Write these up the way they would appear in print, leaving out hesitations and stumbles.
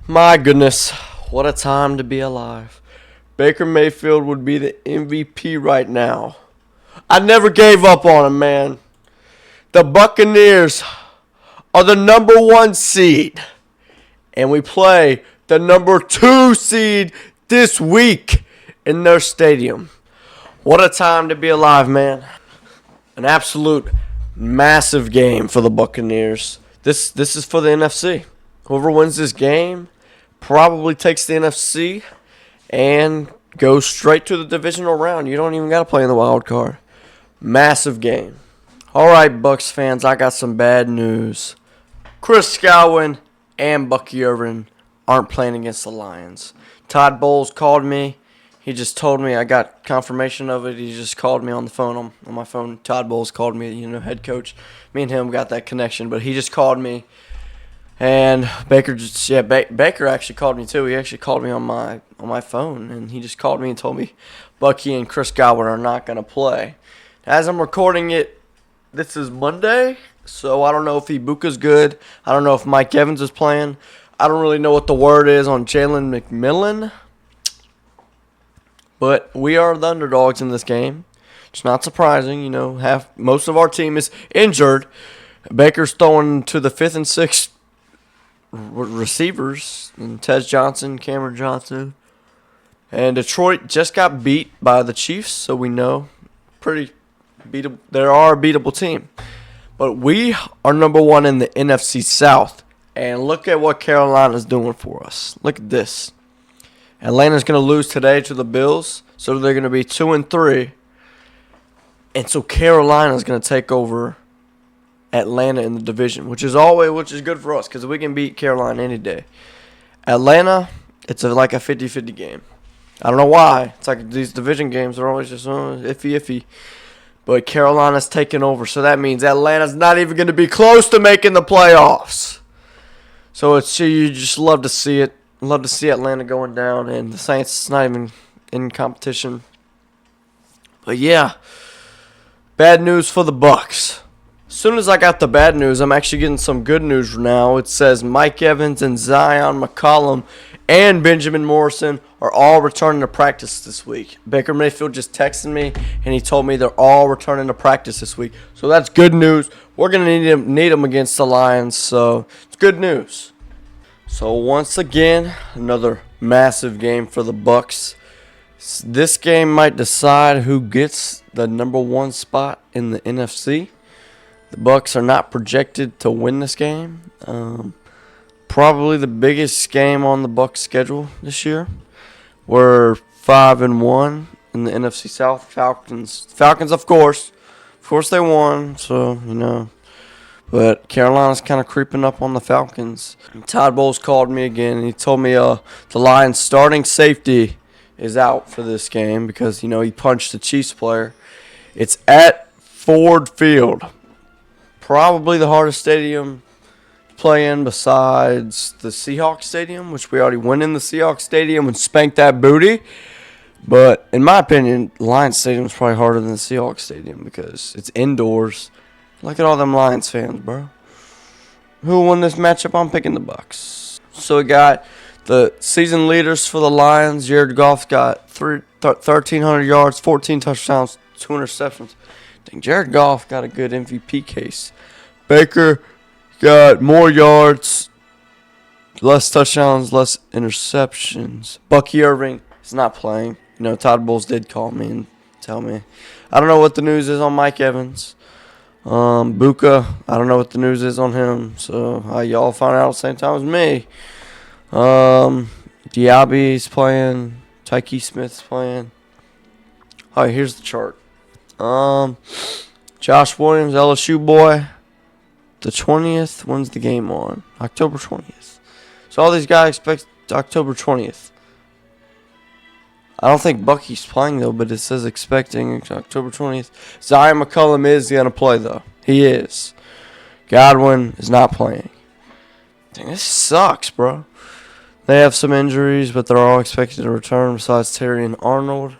My goodness, what a time to be alive. Baker Mayfield would be the MVP right now. I never gave up on him, man. The Buccaneers are the number 1 seed, and we play the number 2 seed this week in their stadium. What a time to be alive, man. An absolute massive game for the Buccaneers. This is for the NFC. Whoever wins this game probably takes the NFC and goes straight to the divisional round. You don't even got to play in the wild card. Massive game. All right, Bucs fans, I got some bad news. Chris Godwin and Bucky Irvin aren't playing against the Lions. Todd Bowles called me. He just told me, I got confirmation of it. He just called me on the phone, on my phone. Todd Bowles called me, head coach. Me and him got that connection, but he just called me. And Baker Baker actually called me too. He actually called me on my phone, and he just called me and told me Bucky and Chris Godwin are not going to play. As I'm recording it, this is Monday, so I don't know if Ibuka's good. I don't know if Mike Evans is playing. I don't really know what the word is on Jalen McMillan. But we are the underdogs in this game. It's not surprising, most of our team is injured. Baker's throwing to the 5th and 6th receivers, and Tez Johnson, Cameron Johnson. And Detroit just got beat by the Chiefs, so we know pretty beatable. They are a beatable team. But we are number 1 in the NFC South. And look at what Carolina's doing for us. Look at this. Atlanta's going to lose today to the Bills, so they're going to be 2-3. And so Carolina's going to take over Atlanta in the division, which is good for us because we can beat Carolina any day. Atlanta, it's like a 50-50 game. I don't know why. It's like these division games are always just iffy. But Carolina's taking over, so that means Atlanta's not even going to be close to making the playoffs. So you just love to see it. Love to see Atlanta going down, and the Saints not even in competition. But yeah, bad news for the Bucs. As soon as I got the bad news, I'm actually getting some good news now. It says Mike Evans and Zion McCollum and Benjamin Morrison are all returning to practice this week. Baker Mayfield just texted me, and he told me they're all returning to practice this week. So that's good news. We're going to need them against the Lions, so it's good news. So once again, another massive game for the Bucs. This game might decide who gets the number 1 spot in the NFC. The Bucs are not projected to win this game. Probably the biggest game on the Bucs schedule this year. We're 5-1 in the NFC South. Falcons, of course they won. So But Carolina's kind of creeping up on the Falcons. Todd Bowles called me again, and he told me the Lions' starting safety is out for this game because, he punched the Chiefs player. It's at Ford Field. Probably the hardest stadium to play in besides the Seahawks Stadium, which we already went in the Seahawks Stadium and spanked that booty. But in my opinion, Lions Stadium is probably harder than the Seahawks Stadium because it's indoors. Look at all them Lions fans, bro. Who won this matchup? I'm picking the Bucs. So we got the season leaders for the Lions. Jared Goff got 1,300 yards, 14 touchdowns, 2 interceptions. I think Jared Goff got a good MVP case. Baker got more yards, less touchdowns, less interceptions. Bucky Irving is not playing. Todd Bowles did call me and tell me. I don't know what the news is on Mike Evans. Buka, I don't know what the news is on him, so y'all find out at the same time as me. Diaby's playing, Tyke Smith's playing. All right, here's the chart. Josh Williams, LSU boy, the 20th. When's the game on? October 20th. So all these guys expect October 20th. I don't think Bucky's playing, though, but it says expecting October 20th. Zion McCollum is going to play, though. He is. Godwin is not playing. Dang, this sucks, bro. They have some injuries, but they're all expected to return besides Terry and Arnold.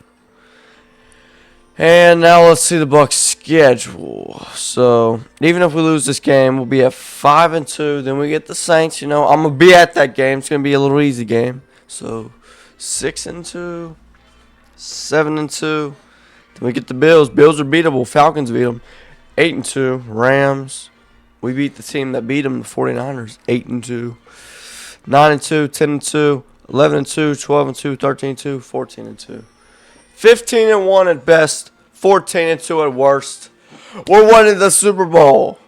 And now let's see the Bucs schedule. So even if we lose this game, we'll be at 5-2. Then we get the Saints. You know, I'm gonna be at that game. It's gonna be a little easy game. So 6-2, 7-2. Then we get the Bills. Bills are beatable. Falcons beat them. 8-2. Rams. We beat the team that beat them, the 49ers. 8-2. 9-2. 10-2. 11-2. 12-2. 13-2. 14-2. 15-1 at best. 14-2 at worst. We're winning the Super Bowl.